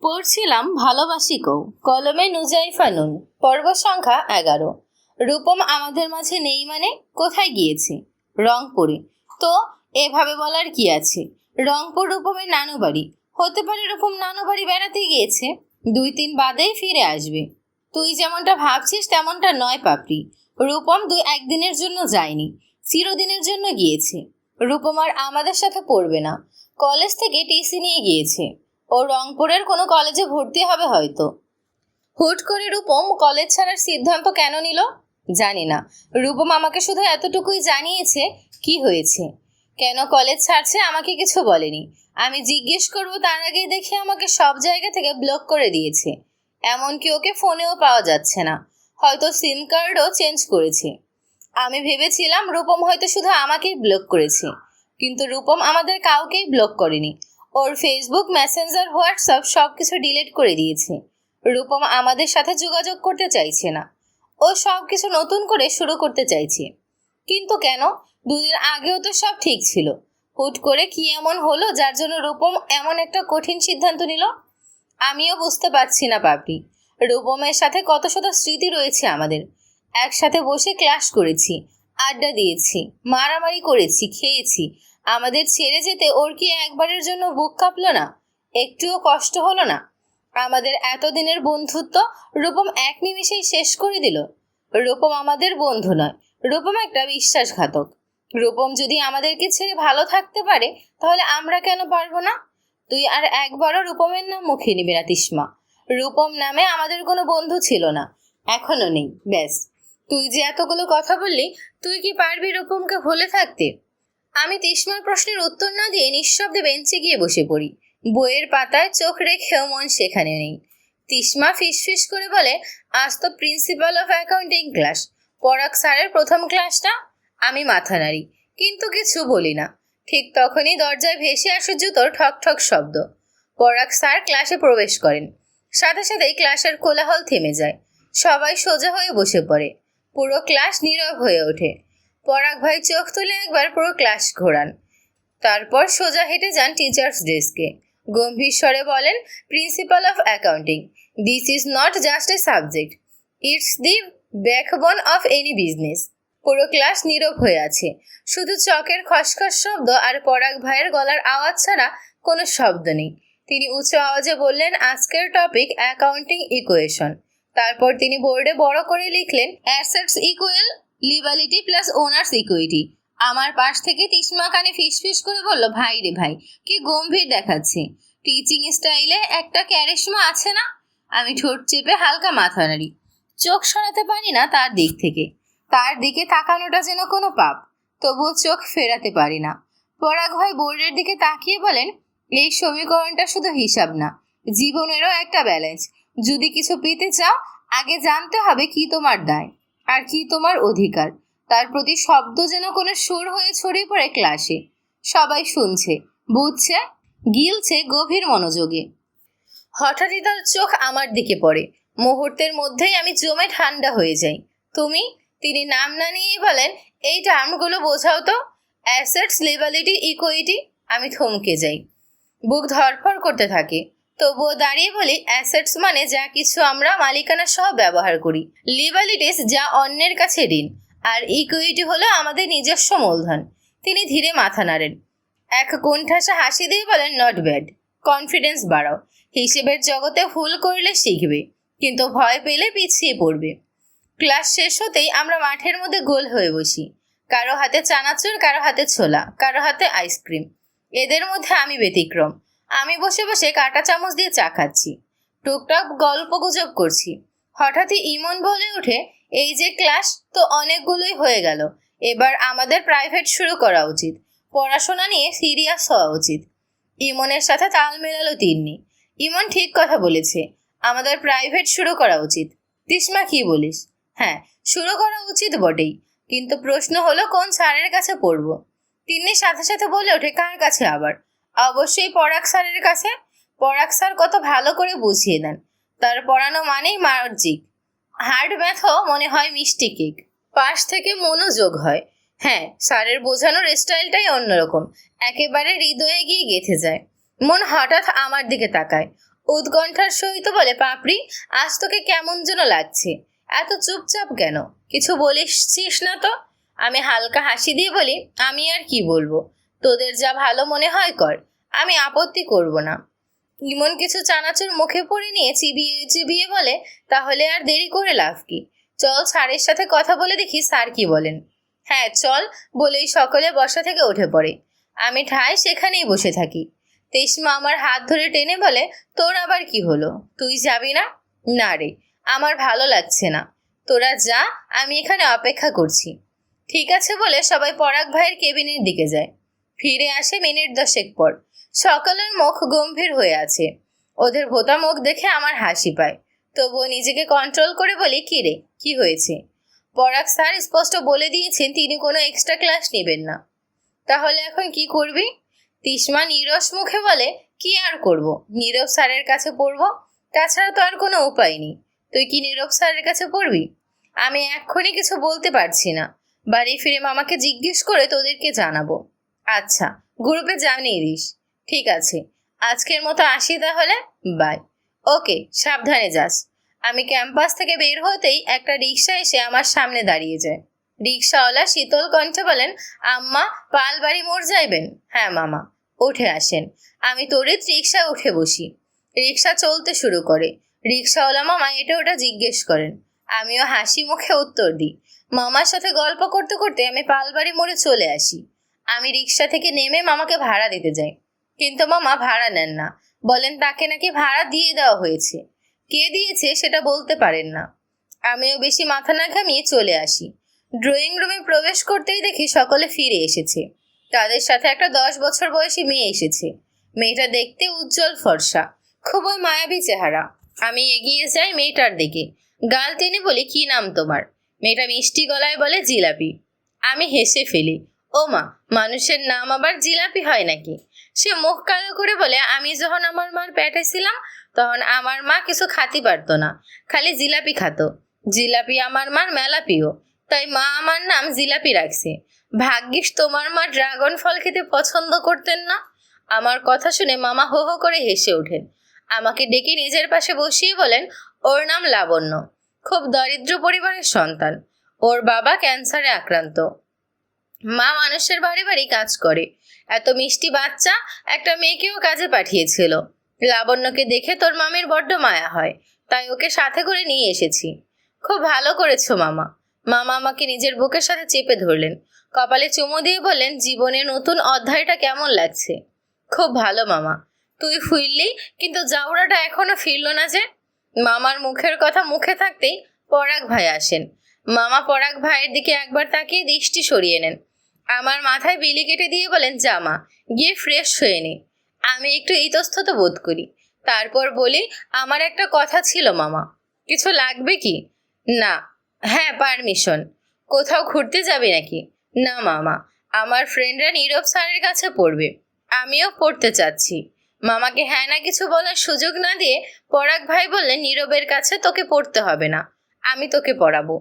পড়ছিলাম ভালোবাসি কৌ, কলমে নুজাইফা নুন। পর্ব সংখ্যা 11। রূপম আমাদের মাঝে নেই মানে কোথায় গিয়েছে? রংপুরে। তো এভাবে বলার কি আছে? রংপুর রূপমের নানু বাড়ি। হতে পারে রূপম নানু বাড়ি বেড়াতে গিয়েছে, 2-3 বাদেই ফিরে আসবে। তুই যেমনটা ভাবছিস তেমনটা নয় পাপড়ি। রূপম 2-1 দিনের জন্য যায়নি, চিরদিনের জন্য গিয়েছে। রূপম আর আমাদের সাথে পড়বে না, কলেজ থেকে টিসি নিয়ে গিয়েছে। ও রংপুরের কোনো কলেজে ভর্তি হবে হয়তো। হুট করে রূপম কলেজ ছাড়ার সিদ্ধান্ত কেন নিল জানি না। রূপম আমাকে শুধু এতটুকুই জানিয়েছে কি হয়েছে, কেন কলেজ ছাড়ছে আমাকে কিছু বলেনি। আমি জিজ্ঞেস করব তার আগেই দেখে আমাকে সব জায়গা থেকে ব্লক করে দিয়েছে। এমনকি ওকে ফোনেও পাওয়া যাচ্ছে না, হয়তো সিম কার্ডও চেঞ্জ করেছে। আমি ভেবেছিলাম রূপম হয়তো শুধু আমাকেই ব্লক করেছে, কিন্তু রূপম আমাদের কাউকেই ব্লক করেনি। ওর ফেসবুক, মেসেঞ্জার, হোয়াটসঅ্যাপ সব কিছু ডিলিট করে দিয়েছে। রূপম আমাদের সাথে যোগাযোগ করতে চাইছে না, ও সব কিছু নতুন করে শুরু করতে চাইছে। কিন্তু কেন? 2 দিন আগেও তো সব ঠিক ছিল। হুট করে কি এমন হলো যার জন্য রূপম এমন একটা কঠিন সিদ্ধান্ত নিল? আমিও বুঝতে পারছি না পাপড়ি। রূপমের সাথে কত শত স্মৃতি রয়েছে আমাদের। একসাথে বসে ক্লাস করেছি, আড্ডা দিয়েছি, মারামারি করেছি, খেয়েছি। আমাদের ছেড়ে যেতে ওর কি একবারের জন্য বুক কাঁপলো না? একটুও কষ্ট হলো না? আমাদের এতদিনের বন্ধুত্ব রূপম এক নিমিষেই শেষ করে দিল। রূপম আমাদের বন্ধু নয়, রূপম একটা বিশ্বাসঘাতক। রূপম যদি আমাদেরকে ছেড়ে ভালো থাকতে পারে, তাহলে আমরা কেন পারবো না? তুই আর একবারও রূপমের নাম মুখে নিবি না তিসমা। রূপম নামে আমাদের কোনো বন্ধু ছিল না, এখনো নেই। ব্যাস, তুই যে এতগুলো কথা বললি, তুই কি পারবি রূপমকে ভুলে থাকতে? আমি তিসমার প্রশ্নের উত্তর না দিয়ে নিঃশব্দে বেঞ্চে গিয়ে বসে পড়ি। বইয়ের পাতায় চোখ রেখেও মন সেখানে নেই। তিসমা ফিসফিস করে বলে, আজ তো প্রিন্সিপাল অফ অ্যাকাউন্টিং ক্লাস, পরাগ স্যারের প্রথম ক্লাসটা। আমি মাথা নাড়ি, কিন্তু কিছু বলি না। ঠিক তখনই দরজায় ভেসে আসে জুতোর ঠক ঠক শব্দ। পরাগ স্যার ক্লাসে প্রবেশ করেন। সাথে সাথেই ক্লাসের কোলাহল থেমে যায়। সবাই সোজা হয়ে বসে পড়ে। পুরো ক্লাস নীরব হয়ে ওঠে। পরাগ ভাই চোখ তুলে একবার পুরো ক্লাস ঘোরান, তারপর সোজা হেঁটে যান টিচার্স ডেস্কে। গম্ভীর স্বরে বলেন, principal of accounting, this is not just a subject, it's the backbone of any business. পুরো ক্লাস নীরব হয়ে আছে, শুধু চকের খসখস শব্দ আর পরাগ ভাইয়ের গলার আওয়াজ ছাড়া কোনো শব্দ নেই। তিনি উঁচু আওয়াজে বললেন, আজকের টপিক অ্যাকাউন্টিং ইকুয়েশন। তারপর তিনি বোর্ডে বড় করে লিখলেন, assets equal liability plus owners equity. আমার পাশ থেকে তিসমা কানে ফিসফিস করে বলল, ভাই রে ভাই, কি গম্ভীর দেখাচ্ছে। টিচিং স্টাইলে একটা ক্যারিশমা আছে না? আমি ঠোঁট চেপে হালকা মাথা নাড়ি, চোখ সরাতে পারি না তার দিক থেকে। তার দিকে তাকানোটা যেন কোনো পাপ, তবুও চোখ ফেরাতে পারি না। পরাগ ভাই বোর্ডের দিকে তাকিয়ে বলেন, এই সমীকরণটা শুধু হিসাব না, জীবনেরও একটা ব্যালেন্স। যদি কিছু পেতে চাও, আগে জানতে হবে কি তোমার দায় আর কি তোমার অধিকার। তার প্রতি শব্দ যেন কোনো সুর হয়ে ছড়িয়ে পড়ে ক্লাসে। সবাই শুনছে, বুঝছে, গিলছে গভীর মনোযোগে। হঠাৎই তার চোখ আমার দিকে পড়ে। মুহূর্তের মধ্যেই আমি জমে ঠান্ডা হয়ে যাই। তুমি? তিনি নাম না নিয়েই বলেন, এই টার্মগুলো বোঝাও তো। Assets, liability, equity. আমি থমকে যাই, বুক ধড়ফড় করতে থাকে। তবুও দাঁড়িয়ে বলি, অ্যাসেটস মানে যা কিছু আমরা মালিকানা সহ ব্যবহার করি, লিবালিটিস যা অন্যের কাছে ঋণ, আর ইকুইটি হলো আমাদের নিজস্ব মূলধন। তিনি ধীরে মাথা নাড়েন, এক কোণঠাসা হাসি দিয়ে বলেন, নট ব্যাড। কনফিডেন্স বাড়াও। হিসেবের জগতে ভুল করলে শিখবে, কিন্তু ভয় পেলে পিছিয়ে পড়বে। ক্লাস শেষ হতেই আমরা মাঠের মধ্যে গোল হয়ে বসি। কারো হাতে চানাচুর, কারো হাতে ছোলা, কারো হাতে আইসক্রিম। এদের মধ্যে আমি ব্যতিক্রম। আমি বসে বসে কাঁটা চামচ দিয়ে চা খাচ্ছি, টুকটাক গল্প গুজব করছি। হঠাৎই ইমন বলে ওঠে, এই যে ক্লাস তো অনেকগুলোই হয়ে গেল, এবার আমাদের প্রাইভেট শুরু করা উচিত। পড়াশোনা নিয়ে সিরিয়াস হওয়া উচিত। ইমনের সাথে তাল মেলালো তিন্নি। ইমন ঠিক কথা বলেছে, আমাদের প্রাইভেট শুরু করা উচিত। তিসমা কি বলিস? হ্যাঁ, শুরু করা উচিত বটেই, কিন্তু প্রশ্ন হলো কোন স্যারের কাছে পড়ব। তিন্নির সাথে সাথে বলে ওঠে, কার কাছে আবার? অবশ্যই পরাগ স্যারের কাছে। পরাগ স্যার কত ভালো করে বুঝিয়ে দেন। তার পড়ানো মানেই ম্যাজিক। হার্ড ম্যাথও মনে হয় মিষ্টি কেক। পাশ থেকে মনোযোগ হয়। হ্যাঁ, স্যারের বোঝানোর স্টাইলটাই অন্যরকম, একেবারে হৃদয়ে গিয়ে গেঁথে যায়। মন হঠাৎ আমার দিকে তাকায়। উৎকণ্ঠার সহিত বলে, পাপড়ি, আজ তোকে কেমন যেন লাগছে, এত চুপচাপ কেন? কিছু বলিসছিস না তো? আমি হালকা হাসি দিয়ে বলি, আমি আর কি বলবো, তোদের যা ভালো মনে হয় কর, আমি আপত্তি করব না। ইমন কিছু চানাচুর মুখে পড়ে নিয়ে চিবিয়ে চিবিয়ে বলে, তাহলে আর দেরি করে লাভ কি? চল স্যারের সাথে কথা বলে দেখি স্যার কি বলেন। হ্যাঁ চল, বলেই সকলে বসা থেকে উঠে পড়ে। আমি ঠায় সেখানেই বসে থাকি। তেসমা আমার হাত ধরে টেনে বলে, তোর আবার কি হলো, তুই যাবি না? না রে, আমার ভালো লাগছে না, তোরা যা, আমি এখানে অপেক্ষা করছি। ঠিক আছে বলে সবাই পরাগ ভাইয়ের কেবিনের দিকে যায়। ফিরে আসে মিনিট 10 পর। সকলের মুখ গম্ভীর হয়ে আছে। ওদের ভোতা মুখ দেখে আমার হাসি পায়, তবুও নিজেকে কন্ট্রোল করে বলি, কি রে, কি হয়েছে? পরাগ স্যার স্পষ্ট বলে দিয়েছেন তিনি কোনো এক্সট্রা ক্লাস নেবেন না। তাহলে এখন কি করবি? তিসমা নীরস মুখে বলে, কি আর করব, নীরব স্যারের কাছে পড়বো, তাছাড়া তো আর কোনো উপায় নেই। তুই কি নীরব স্যারের কাছে পড়বি? আমি এক্ষুনি কিছু বলতে পারছি না, বাড়ি ফিরে মামাকে জিজ্ঞেস করে তোদেরকে জানাবো। আচ্ছা, গ্রুপে জানিয়ে দিস। ঠিক আছে, আজকের মতো আসি তাহলে, বাই। ওকে, সাবধানে যাস। আমি ক্যাম্পাস থেকে বের হতেই একটা রিক্সা এসে আমার সামনে দাঁড়িয়ে যায়। রিক্সাওয়ালা শীতল কণ্ঠে বলেন, আম্মা, পালবাড়ি মোড় যাইবেন? হ্যাঁ মামা। উঠে আসেন। আমি তড়িৎ রিক্সায় উঠে বসি। রিক্সা চলতে শুরু করে। রিক্সাওয়ালা মামা এটা ওটা জিজ্ঞেস করেন। আমিও হাসি মুখে উত্তর দিই। মামার সাথে গল্প করতে করতে আমি পালবাড়ি মোড়ে চলে আসি। আমি রিক্সা থেকে নেমে মামাকে ভাড়া দিতে যাই, কিন্তু মামা ভাড়া নেন না। বলেন তাকে নাকি ভাড়া দিয়ে দেওয়া হয়েছে। কে দিয়েছে সেটা বলতে পারেন না। আমিও বেশি মাথা না ঘামিয়ে চলে আসি। ড্রয়িং রুমে প্রবেশ করতেই দেখি সকলে ফিরে এসেছে। তাদের সাথে একটা 10 বছর বয়সী মেয়ে এসেছে। মেয়েটা দেখতে উজ্জ্বল ফর্সা, খুবই মায়াবী চেহারা। আমি এগিয়ে যাই মেয়েটার দিকে, গাল টেনে বলি, কি নাম তোমার? মেয়েটা মিষ্টি গলায় বলে, জিলাপি। আমি হেসে ফেলি। ও মা, মানুষের নাম আবার জিলাপি হয় নাকি? সে মুখ কালো করে বলে, আমি যখন আমার মার পেটে ছিলাম তখন আমার মা কিছু খাতি পারতো না, খালি জিলাপি খাতো। জিলাপি আমার মার মেলা প্রিয়, তাই মা আমার নাম জিলাপি রাখছে। ভাগ্যিস তোমার মা ড্রাগন ফল খেতে পছন্দ করতেন না। আমার কথা শুনে মামা হো হো করে হেসে ওঠেন। আমাকে ডেকে নিজের পাশে বসিয়ে বলেন, ওর নাম লাবণ্য, খুব দরিদ্র পরিবারের সন্তান। ওর বাবা ক্যান্সারে আক্রান্ত, মা মানুষের বাড়ি বাড়ি কাজ করে। এত মিষ্টি বাচ্চা একটা মেয়েকেও কাজে পাঠিয়েছিল। লাবণ্যকে দেখে তোর মামির বড্ড মায়া হয়, তাই ওকে সাথে করে নিয়ে এসেছি। খুব ভালো করেছো মামা। মামা আমাকে নিজের বুকের সাথে চেপে ধরলেন, কপালে চুমু দিয়ে বললেন, জীবনের নতুন অধ্যায়টা কেমন লাগছে? খুব ভালো মামা। তুই ফিরলি, কিন্তু জাউরাটা এখনো ফিরল না যে? মামার মুখের কথা মুখে থাকতেই পরাগ ভাই আসেন। মামা পরাগ ভাইয়ের দিকে একবার তাকিয়ে দৃষ্টি সরিয়ে নেন। আমার মাথায় বিলি কেটে দিয়ে বলেন, জামা, গিয়ে ফ্রেশ হয়ে নে। আমি একটু ইতস্তত বোধ করি, তারপর বলি, আমার একটা কথা ছিল মামা। কিছু লাগবে কি? না। হ্যাঁ, পারমিশন। কোথাও ঘুরতে যাবি নাকি? না মামা, আমার ফ্রেন্ডরা নীরব স্যারের কাছে পড়বে, আমিও পড়তে চাচ্ছি। মামাকে হ্যাঁ না কিছু বলার সুযোগ না দিয়ে পরাগ ভাই বললেন, নীরবের কাছে তোকে পড়তে হবে না, আমি তোকে পড়াবো।